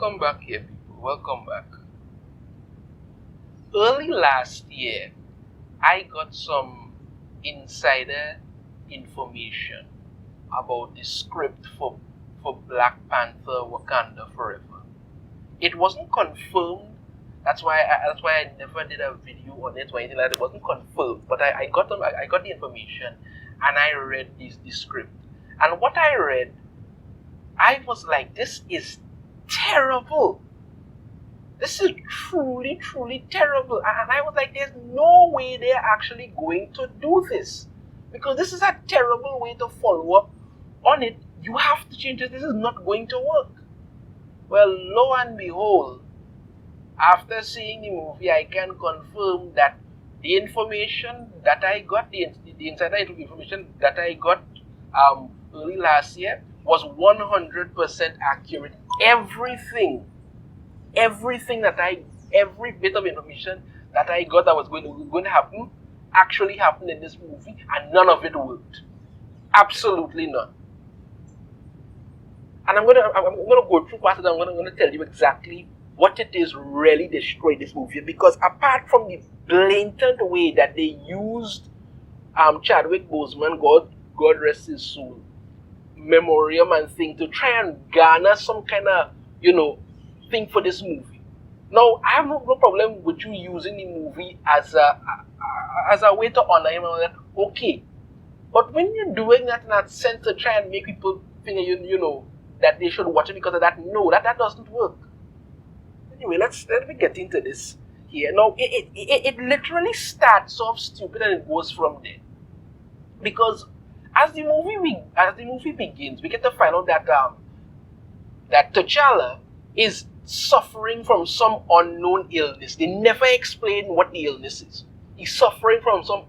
welcome back here, people. Welcome back. Early last year, I got some insider information about the script for Black Panther Wakanda Forever. It wasn't confirmed. That's why I never did a video on it or anything like that. It wasn't confirmed, but I got the information and I read the script. And what I read, I was like, this is terrible. This is truly, truly terrible. And I was like, there's no way they're actually going to do this. Because this is a terrible way to follow up on it. You have to change it. This is not going to work. Well, lo and behold, after seeing the movie, I can confirm that the information that I got, the insider information that I got early last year was 100% accurate. Every bit of information that I got that was going to happen actually happened in this movie, and none of it worked. Absolutely none. And I'm gonna go through past it. I'm gonna tell you exactly what it is really destroyed this movie, because apart from the blatant way that they used Chadwick Boseman, God rest his soul, memoriam and thing to try and garner some kind of thing for this movie. Now I have no problem with you using the movie as a way to honor him and all that. Okay, but when you're doing that in that sense to try and make people think that they should watch it because of that, no, that doesn't work. Anyway, let me get into this here. Now, it literally starts off stupid and it goes from there. Because as the movie begins, we get to find out that T'Challa is suffering from some unknown illness. They never explain what the illness is. He's suffering from some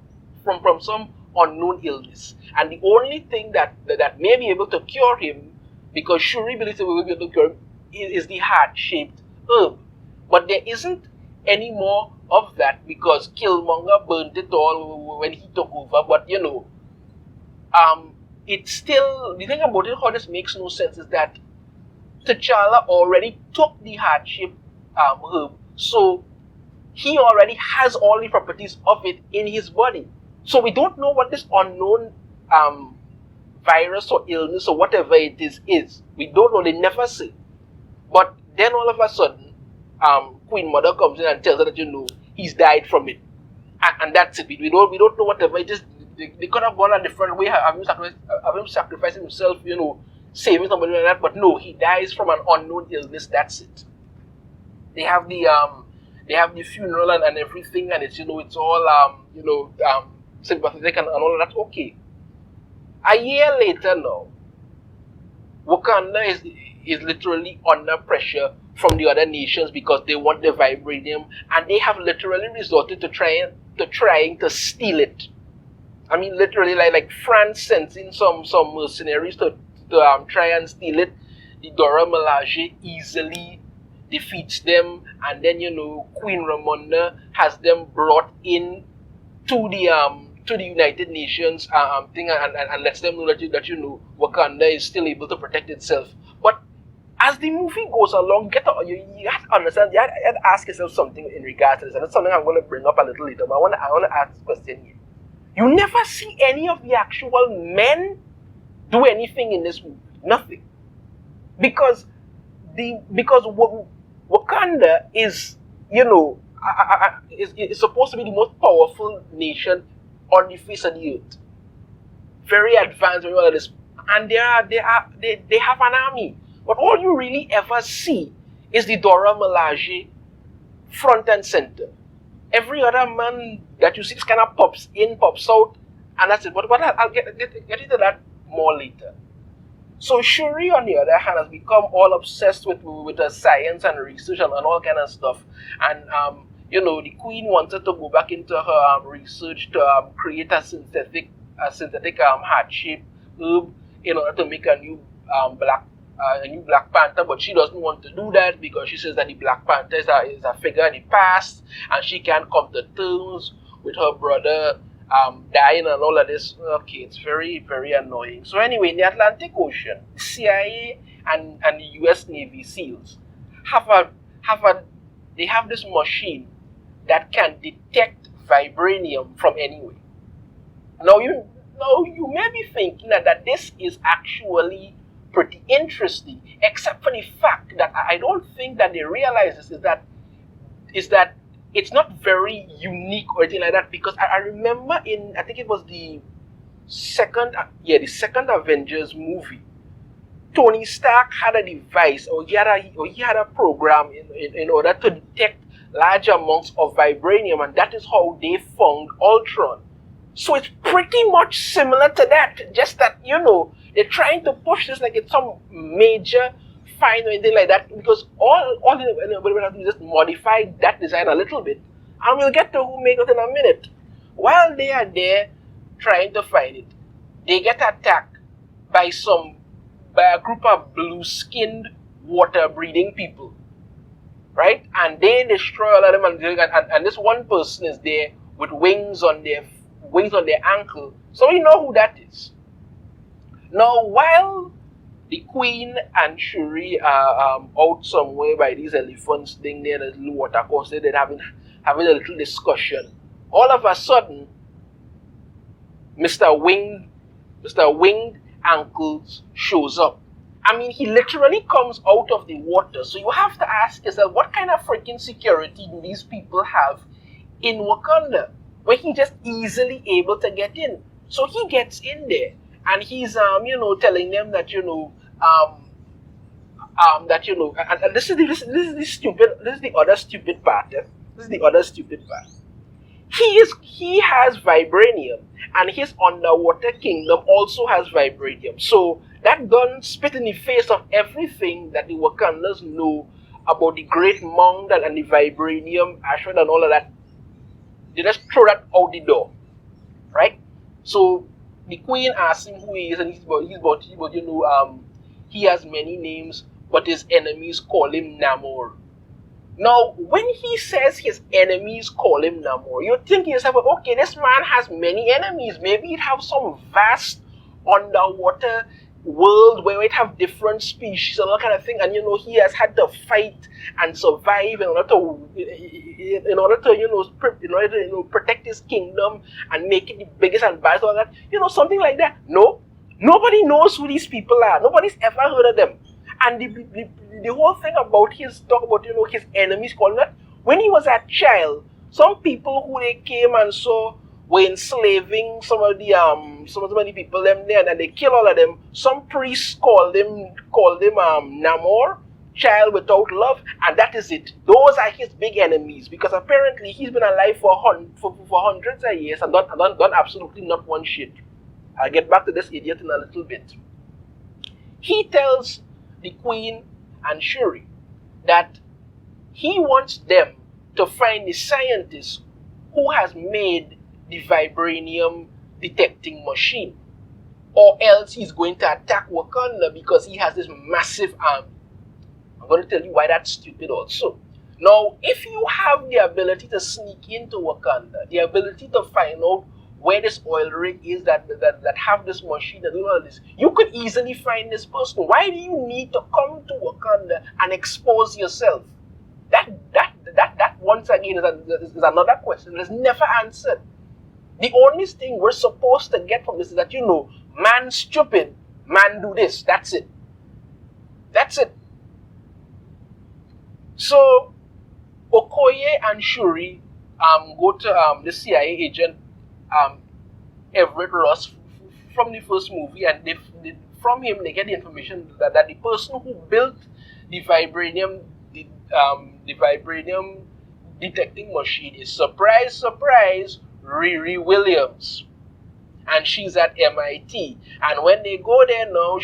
unknown illness, and the only thing that may be able to cure him, because Shuri believes they will be able to cure him, is the heart-shaped herb. But there isn't any more of that because Killmonger burnt it all when he took over. But it's still, the thing about it, how this makes no sense, is that T'Challa already took the heart-shaped herb, so he already has all the properties of it in his body. So we don't know what this unknown virus or illness or whatever it is. We don't know, they never say. But then all of a sudden, Queen Mother comes in and tells her that he's died from it, and that's it. We don't know whatever it is. They could have gone a different way, have him sacrifice himself, saving somebody like that. But no, he dies from an unknown illness. That's it. They have the funeral and everything, and it's it's all sympathetic and all of that. Okay. A year later now, Wakanda is literally under pressure from the other nations because they want the vibranium, and they have literally resorted to trying to steal it. I mean, literally, like France sends in some mercenaries to try and steal it. The Dora Milaje easily defeats them, and then Queen Ramonda has them brought in to the United Nations thing, and lets them know that Wakanda is still able to protect itself. But as the movie goes along, you have to understand, you have to ask yourself something in regards to this, and that's something I'm going to bring up a little later. But I want to ask this question here. You never see any of the actual men do anything in this movie. Nothing. Because Wakanda is is supposed to be the most powerful nation on the face of the earth. Very advanced, very all of this, and they have an army. But all you really ever see is the Dora Milaje front and center. Every other man that you see just kind of pops in, pops out, and that's it. But I'll get into that more later. So Shuri, on the other hand, has become all obsessed with the science and research and all kind of stuff. And the Queen wanted to go back into her research to create a synthetic heart-shaped herb in order to make a new Black Panther, but she doesn't want to do that because she says that the Black Panther is a figure in the past, and she can't come to terms with her brother dying and all of this. Okay, it's very, very annoying. So anyway, in the Atlantic Ocean, the CIA and the US Navy SEALs have a have a they have this machine that can detect vibranium from anywhere. Now you may be thinking that this is actually pretty interesting, except for the fact that I don't think that they realize this is that it's not very unique or anything like that, because I remember in, I think it was the second Avengers movie, Tony Stark had a device, or he had a program in order to detect large amounts of vibranium, and that is how they found Ultron. So it's pretty much similar to that, just that, they're trying to push this like it's some major find or anything like that, because all anybody have to do is just modify that design a little bit, and we'll get to who made it in a minute. While they are there trying to find it, they get attacked by a group of blue-skinned water-breathing people, right? And they destroy all of them, and this one person is there with wings on their ankle, so you know who that is. Now, while the Queen and Shuri are out somewhere by these elephants thing there, the little water course, they're having a little discussion. All of a sudden, Mr. Winged Ankles shows up. I mean, he literally comes out of the water. So you have to ask yourself, what kind of freaking security do these people have in Wakanda, where he's just easily able to get in? So he gets in there, and he's telling them that and this is the other stupid part. This is the other stupid part. He has vibranium, and his underwater kingdom also has vibranium. So that gun spit in the face of everything that the Wakandans know about the Great Mound and the vibranium, asteroid, and all of that. They just throw that out the door, right? So the Queen asks him who he is, and he has many names, but his enemies call him Namor. Now, when he says his enemies call him Namor, you're thinking yourself, okay, this man has many enemies. Maybe he'd have some vast underwater world where it have different species and all that kind of thing, and he has had to fight and survive in order to protect his kingdom and make it the biggest and best, all that, something like that. No, nobody knows who these people are. Nobody's ever heard of them. And the whole thing about his enemies calling that, when he was a child, some people who they came and saw were enslaving some of the people them there, and they kill all of them. Some priests called him Namor, child without love, and that is it. Those are his big enemies, because apparently he's been alive for hundreds of years and done absolutely not one shit. I'll get back to this idiot in a little bit. He tells the Queen and Shuri that he wants them to find the scientist who has made the vibranium detecting machine, or else he's going to attack Wakanda because he has this massive army. I'm going to tell you why that's stupid also. Now, if you have the ability to sneak into Wakanda, the ability to find out where this oil rig is that have this machine and do all this, you could easily find this person. Why do you need to come to Wakanda and expose yourself? That once again is another question that's never answered. The only thing we're supposed to get from this is that, man stupid, man do this. That's it. That's it. So Okoye and Shuri go to the CIA agent Everett Ross from the first movie, and from him they get the information that the person who built the vibranium detecting machine is, surprise, Riri Williams, and she's at MIT. And when they go there now,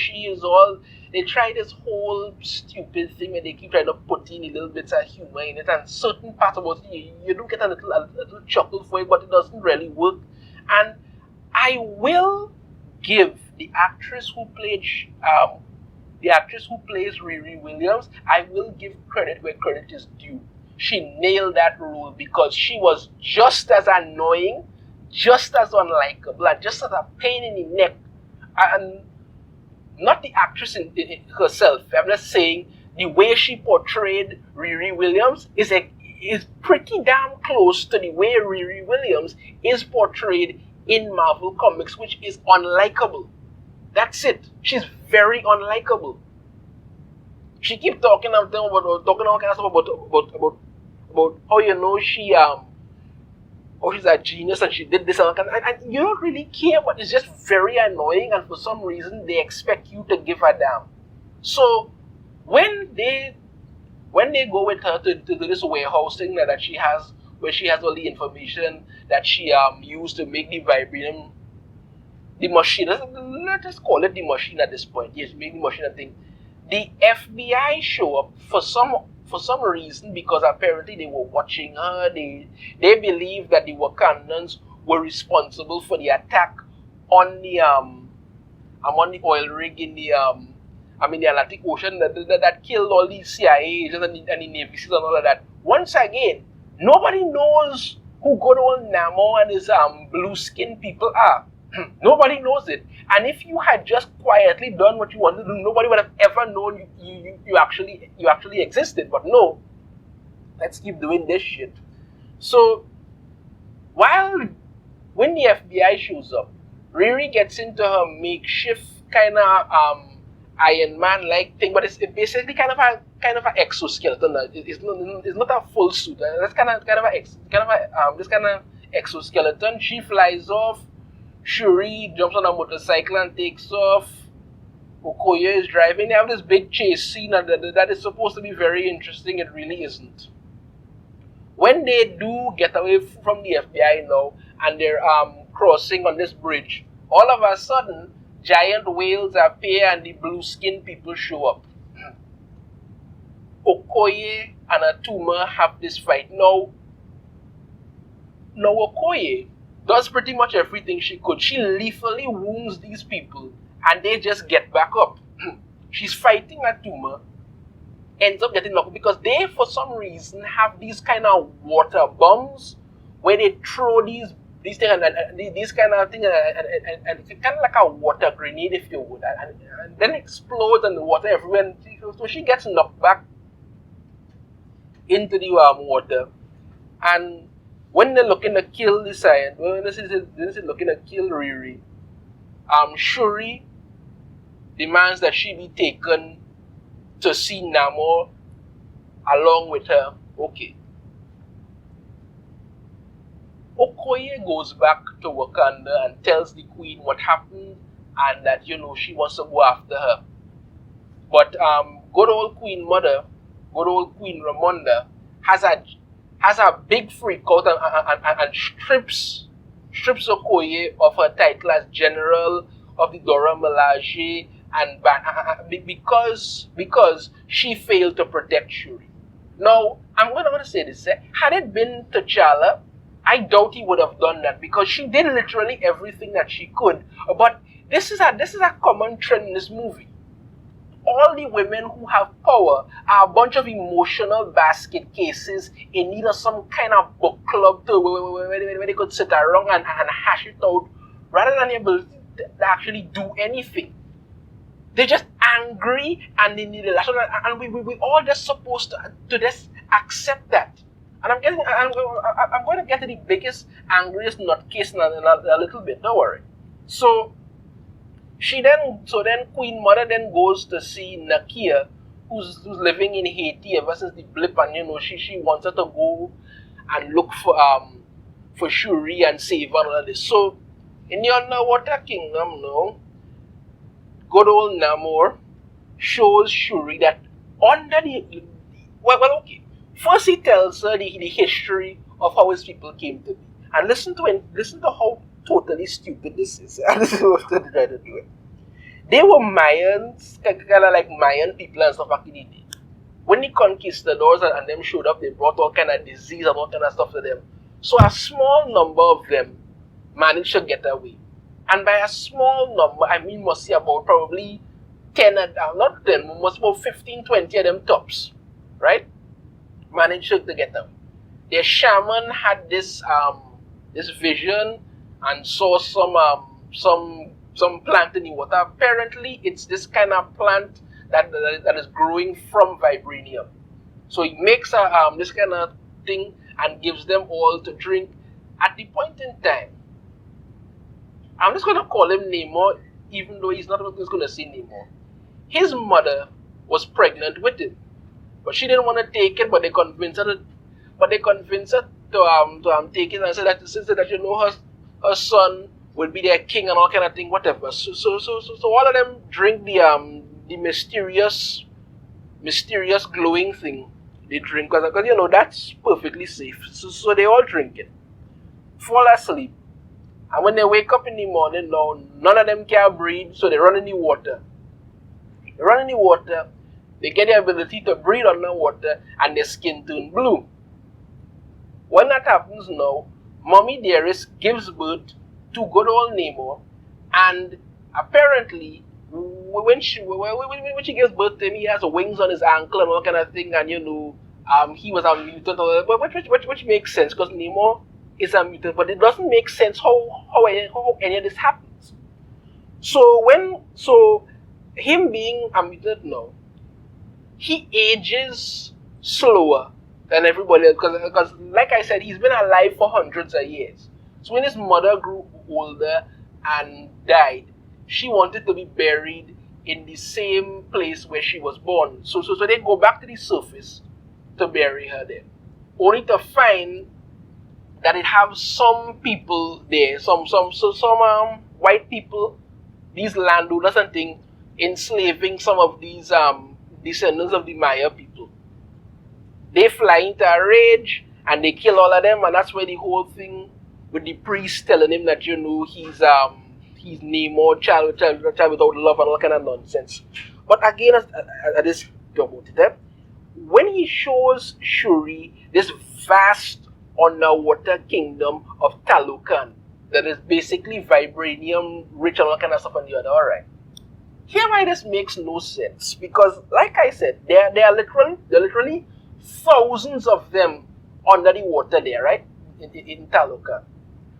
they try this whole stupid thing, and they keep trying to put in a little bits of humor in it, and certain parts about it, you do get a little chuckle for it, but it doesn't really work. And I will give the actress who plays Riri Williams, I will give credit where credit is due. She nailed that role, because she was just as annoying, just as unlikable, and just as a pain in the neck. And not the actress in herself. I'm just saying the way she portrayed Riri Williams is pretty damn close to the way Riri Williams is portrayed in Marvel Comics, which is unlikable. That's it. She's very unlikable. She keeps talking about talking all kinds of stuff about how she's a genius and she did this and you don't really care, but it's just very annoying, and for some reason they expect you to give a damn. So when they go with her to this warehouse thing that she has, where she has all the information that she used to make the vibranium, the machine, let's just call it the machine at this point. Yes, make the machine a thing. The FBI show up for some reason, because apparently they were watching her. They believe that the Wakandans were responsible for the attack on the oil rig in the the Atlantic Ocean that killed all the CIA agents and the Navy SEALs and all of that. Once again, nobody knows who good old Namor and his blue skin people are. Nobody knows it. And if you had just quietly done what you wanted to do, nobody would have ever known you actually existed. But no, let's keep doing this shit. So when the FBI shows up, Riri gets into her makeshift kind of Iron Man like thing, but it's basically kind of a exoskeleton. It's not a full suit. That's kind of exoskeleton. She flies off. Shuri jumps on a motorcycle and takes off. Okoye is driving. They have this big chase scene that is supposed to be very interesting. It really isn't. When they do get away from the FBI now and they're crossing on this bridge, all of a sudden giant whales appear and the blue skin people show up. Okoye and Atuma have this fight. Now Okoye does pretty much everything she could. She lethally wounds these people and they just get back up. She's fighting Atuma, ends up getting knocked because they, for some reason, have these kind of water bombs where they throw these things and these kind of thing and it's kind of like a water grenade, if you would, and then it explodes and the water everywhere. So she gets knocked back into the water, and when they're looking to kill the scientist, when this is looking to kill Riri, Shuri demands that she be taken to see Namor along with her. Okay. Okoye goes back to Wakanda and tells the queen what happened and that, she wants to go after her. But good old Queen Mother, good old Queen Ramonda, has a big freak out and strips Okoye of her title as General of the Dora Milaje and because she failed to protect Shuri. Now, I'm going to say this. Had it been T'Challa, I doubt he would have done that because she did literally everything that she could. But this is a common trend in this movie. All the women who have power are a bunch of emotional basket cases in need of some kind of book club where they could sit around and hash it out rather than able to actually do anything. They're just angry and they need a lesson, and we all just supposed to just accept that. And I'm going to get to the biggest, angriest nutcase in a little bit. Don't worry. So then Queen Mother then goes to see Nakia, who's living in Haiti ever since the blip, and she wants her to go and look for Shuri and save her and all this. So in the underwater kingdom, good old Namor shows Shuri that under the okay. First, he tells her the history of how his people came to be, and listen to how totally stupid this is. And this is what they try to do it. They were Mayans, kind of like Mayan people and stuff back in the day. When the conquistadors and them showed up, they brought all kind of disease and all kind of stuff to them. So a small number of them managed to get away. And by a small number, I mean must see about probably 10, not 10, must about 15, 20 of them tops, right? Managed to get them. Their shaman had this vision and saw some plant in the water. Apparently, it's this kind of plant that is growing from vibranium. So he makes this kind of thing and gives them all to drink. At the point in time, I'm just going to call him Namor, even though he's not just going to say Namor. His mother was pregnant with him, but she didn't want to take it. But they convinced her. To take it and say that you know her son will be their king and all kind of thing, whatever. So all of them drink the mysterious glowing thing. They drink because you know that's perfectly safe. So they all drink it, fall asleep, and when they wake up in the morning, now none of them can breathe, so they run in the water. They run in the water, they get the ability to breathe underwater, and their skin turn blue. When that happens now, Mommy Dearest gives birth to good old Namor, and apparently when she gives birth to him, he has wings on his ankle and all kind of thing, and you know, he was a mutant, which makes sense because Namor is a mutant, but it doesn't make sense how any of this happens. So him being a mutant now, he ages slower than everybody else because like I said, he's been alive for hundreds of years. So when his mother grew older and died, she wanted to be buried in the same place where she was born. So they go back to the surface to bury her there, only to find that it has some people there, some white people, these landowners and things, enslaving some of these descendants of the Maya people. They fly into a rage and they kill all of them, and that's where the whole thing with the priest telling him that you know he's Namor, child without love and all kind of nonsense. But again, I just talk about it. When he shows Shuri this vast underwater kingdom of Talokan that is basically vibranium rich and all kind of stuff on the other, alright. Here why this makes no sense, because like I said, there are literally thousands of them under the water there, right? In Talokan.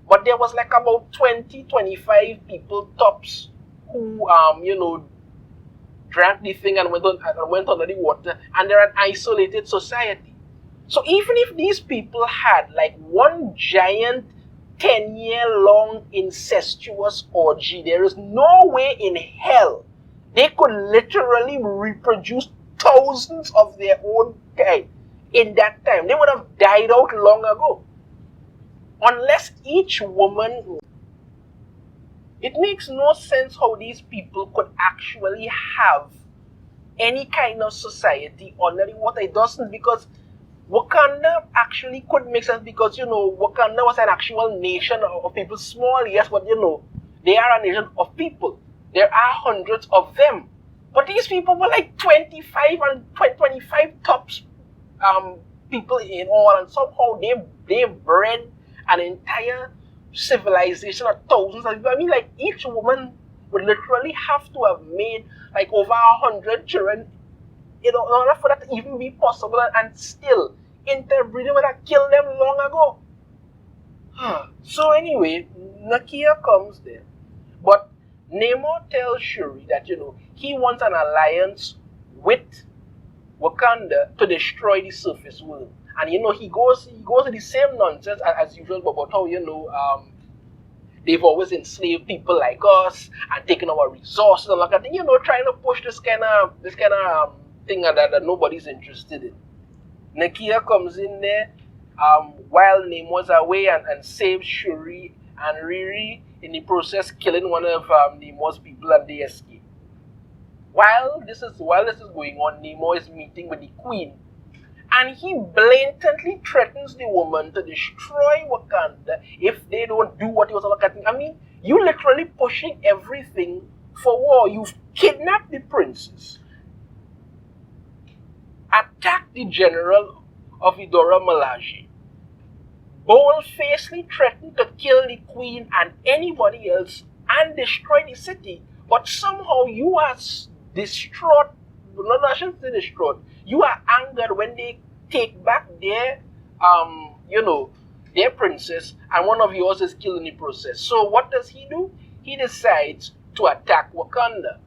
But there was like about 20-25 people tops who drank the thing and went under the water, and they're an isolated society. So even if these people had like one giant 10-year-long incestuous orgy, there is no way in hell they could literally reproduce thousands of their own kind in that time. They would have died out long ago. Unless each woman... It makes no sense how these people could actually have any kind of society under the water. It doesn't, because Wakanda actually could make sense, because, you know, Wakanda was an actual nation of people. Small, yes, but, you know, they are a nation of people. There are hundreds of them. But these people were like 25 tops people in all, and somehow they bred an entire civilization of thousands of people. I mean, like, each woman would literally have to have made like over 100 children, you know, in order for that to even be possible, and still interbreeding would have killed them long ago. So anyway, Nakia comes there, but Namor tells Shuri that, you know, he wants an alliance with Wakanda to destroy the surface world. And, you know, he goes to the same nonsense as usual about how, you know, they've always enslaved people like us and taken our resources and like that. You know, trying to push this kind of thing that nobody's interested in. Nakia comes in there while Namor's away and saves Shuri and Riri, in the process killing one of Namor's people, and they escape. While this is going on, Namor is meeting with the Queen, and he blatantly threatens the woman to destroy Wakanda if they don't do what he was looking at. I mean, you literally pushing everything for war. You've kidnapped the princess, attacked the general of Idora Malaji, bold-facedly threatened to kill the queen and anybody else and destroy the city. But somehow you are distraught. No, I shouldn't say distraught. You are angered when they take back their, their princess, and one of yours is killed in the process. So what does he do? He decides to attack Wakanda.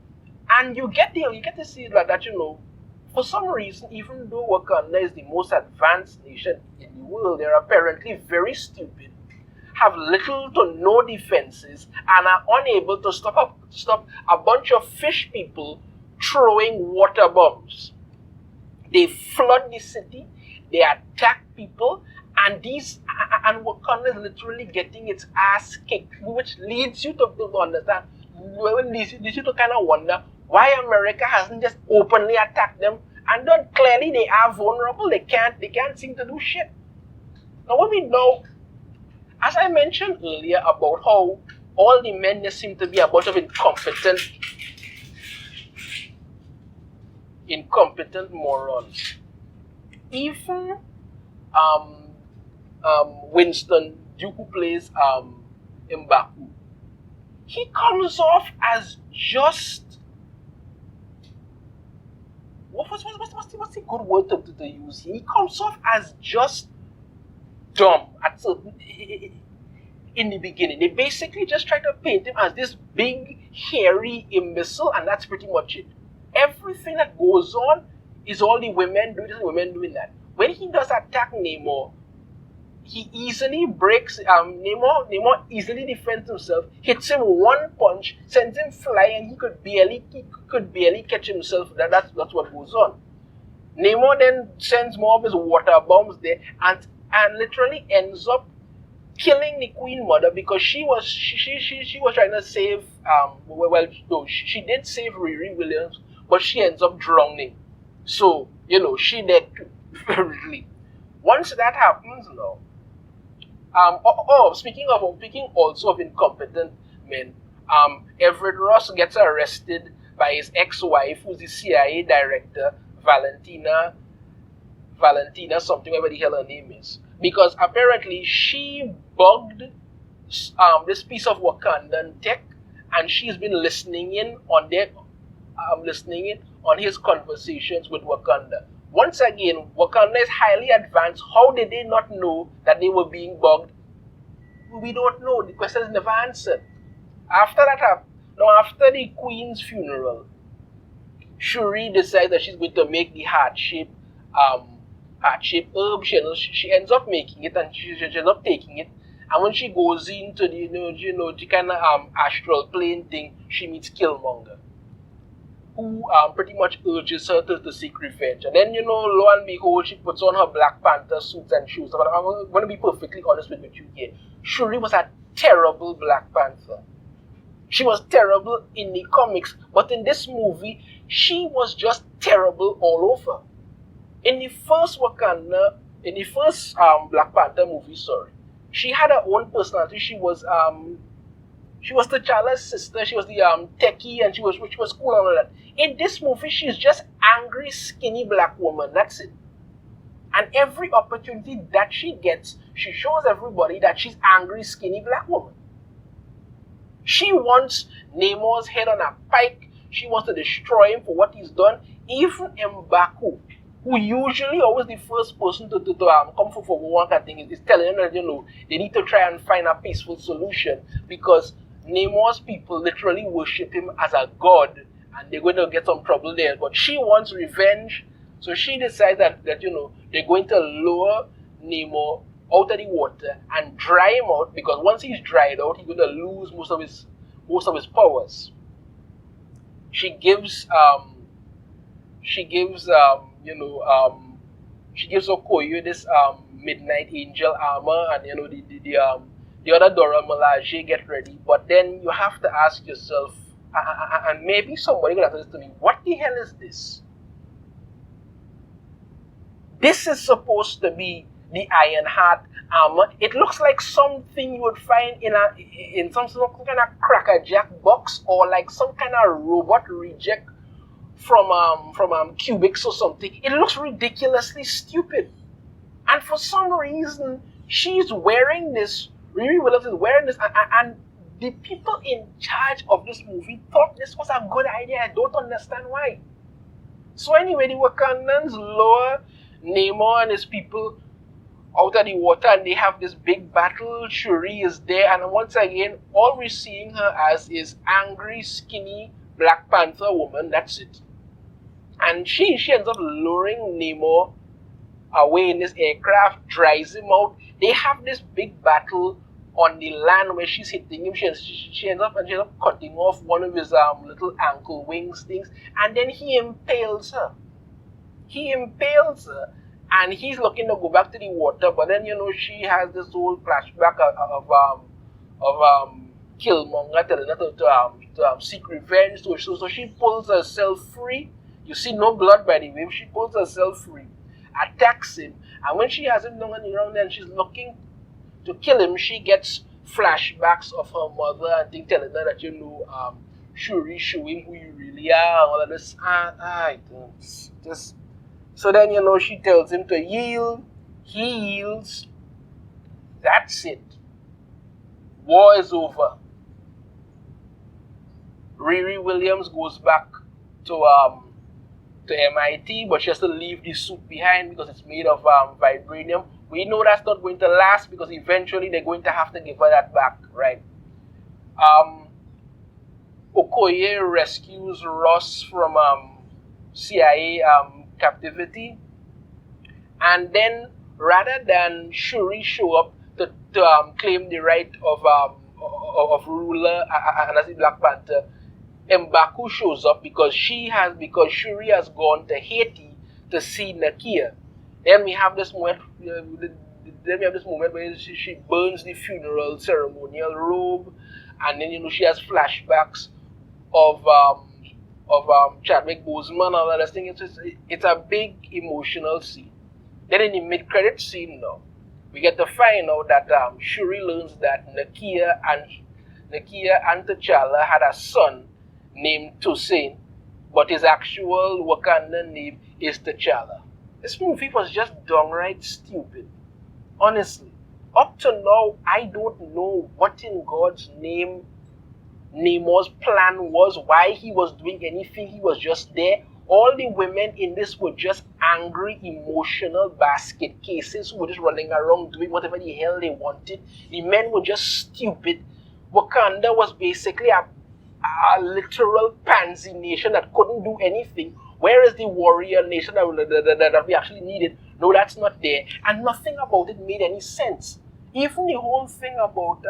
And you get to see that for some reason, even though Wakanda is the most advanced nation in the world, they're apparently very stupid, have little to no defenses, and are unable to stop a bunch of fish people throwing water bombs. They flood the city, they attack people, and Wakanda is literally getting its ass kicked, which leads you to understand, leads you to kind of wonder why America hasn't just openly attacked them. And then clearly they are vulnerable. They can't seem to do shit. Now what we know, as I mentioned earlier about how all the men just seem to be a bunch of incompetent morons. Even Winston Duke, who plays M'Baku, he comes off as just what's the good word to use here? He comes off as just dumb in the beginning. They basically just try to paint him as this big, hairy imbecile, and that's pretty much it. Everything that goes on is all the women doing that. When he does attack Namor, he easily breaks. Namor easily defends himself, hits him one punch, sends him flying, and he could barely catch himself. That's what goes on. Namor then sends more of his water bombs there, and literally ends up killing the Queen Mother because she was trying to save. She did save Riri Williams, but she ends up drowning. So she dead too. Once that happens, now. Speaking also of incompetent men, Everett Ross gets arrested by his ex-wife, who's the CIA director, Valentina something, whatever the hell her name is, because apparently she bugged this piece of Wakandan tech, and she's been listening in on his conversations with Wakanda. Once again, Wakanda is highly advanced. How did they not know that they were being bugged? We don't know. The question is never answered. After the Queen's funeral, Shuri decides that she's going to make the heart-shaped herb. She ends up making it, and she ends up taking it. And when she goes into the kind of astral plane thing, she meets Killmonger, who pretty much urges her to seek revenge. And then, lo and behold, she puts on her Black Panther suits and shoes. But I'm going to be perfectly honest with you here. Shuri was a terrible Black Panther. She was terrible in the comics, but in this movie, she was just terrible all over. In the first Black Panther movie, she had her own personality. She was T'Challa's sister. She was the techie, and which was cool and all that. In this movie, she's just angry, skinny black woman. That's it. And every opportunity that she gets, she shows everybody that she's angry, skinny black woman. She wants Namor's head on a pike. She wants to destroy him for what he's done. Even M'Baku, who usually always the first person to come for one kind of thing, is telling them that they need to try and find a peaceful solution, because Namor's people literally worship him as a god, and they're going to get some trouble there. But she wants revenge, so she decides that they're going to lower Namor out of the water and dry him out, because once he's dried out, he's going to lose most of his powers. She gives Okoye this Midnight Angel armor, and the other Dora Milaje get ready. But then you have to ask yourself, and maybe somebody will answer this to me, what the hell is this? This is supposed to be the Ironheart armor. It looks like something you would find in some sort of kind of crackerjack box, or like some kind of robot reject from Cubics or something. It looks ridiculously stupid. And for some reason, she's wearing this. Riri Williams is wearing this, and the people in charge of this movie thought this was a good idea. I don't understand why. So anyway, the Wakandans lower Namor and his people out of the water, and they have this big battle. Shuri is there, and once again, all we're seeing her as is angry, skinny Black Panther woman, that's it. And she ends up luring Namor away in this aircraft, drives him out. They have this big battle on the land where she's hitting him. She ends up cutting off one of his little ankle wings things, and then he impales her. And he's looking to go back to the water, but then she has this whole flashback of Killmonger telling her to seek revenge. So she pulls herself free. You see no blood by the way. She pulls herself free, attacks him, and when she has him down on the ground and she's looking to kill him, she gets flashbacks of her mother and things telling her that Shuri, show him who you really are, all of this. Just so then she tells him to yield. He yields. That's it. War is over. Riri Williams goes back to MIT, but she has to leave the suit behind because it's made of vibranium. We know that's not going to last because eventually they're going to have to give her that back, right? Okoye rescues Ross from CIA captivity, and then rather than Shuri show up to claim the right of ruler and as the Black Panther, M'Baku shows up because Shuri has gone to Haiti to see Nakia. Then we have this moment. Where she burns the funeral ceremonial robe, and then she has flashbacks of Chadwick Boseman and all that thing. It's a big emotional scene. Then in the mid-credit scene now, we get to find out that Shuri learns that Nakia and T'Challa had a son named Toussaint, but his actual Wakandan name is T'Challa. This movie was just downright stupid. Honestly, up to now, I don't know what in God's name Namor's plan was, why he was doing anything. He was just there. All the women in this were just angry, emotional basket cases who were just running around doing whatever the hell they wanted. The men were just stupid. Wakanda was basically a literal pansy nation that couldn't do anything. Where is the warrior nation that we actually needed? No, that's not there. And nothing about it made any sense. Even the whole thing about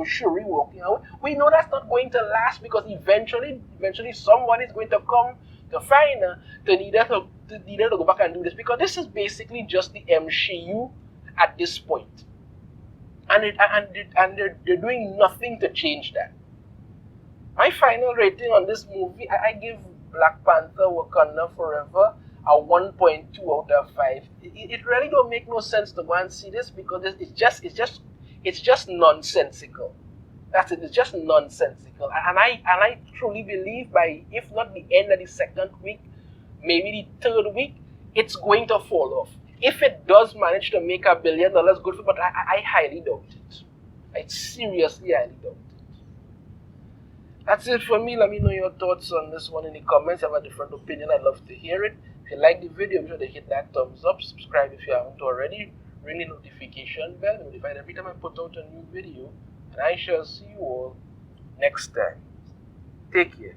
Shuri walking out, we know that's not going to last because eventually someone is going to come to find her to need her to go back and do this, because this is basically just the MCU at this point. And they're doing nothing to change that. My final rating on this movie, I give Black Panther Wakanda Forever a 1.2 out of 5. It really don't make no sense to go and see this because it's just nonsensical. That's it. It's just nonsensical. And I truly believe by, if not the end of the second week, maybe the third week, it's going to fall off. If it does manage to make $1 billion, good for it, but I highly doubt it. I seriously highly doubt it. That's it for me. Let me know your thoughts on this one in the comments. If you have a different opinion, I'd love to hear it. If you like the video, be sure to hit that thumbs up. Subscribe if you haven't already. Ring the notification bell. Be notified every time I put out a new video. And I shall see you all next time. Take care.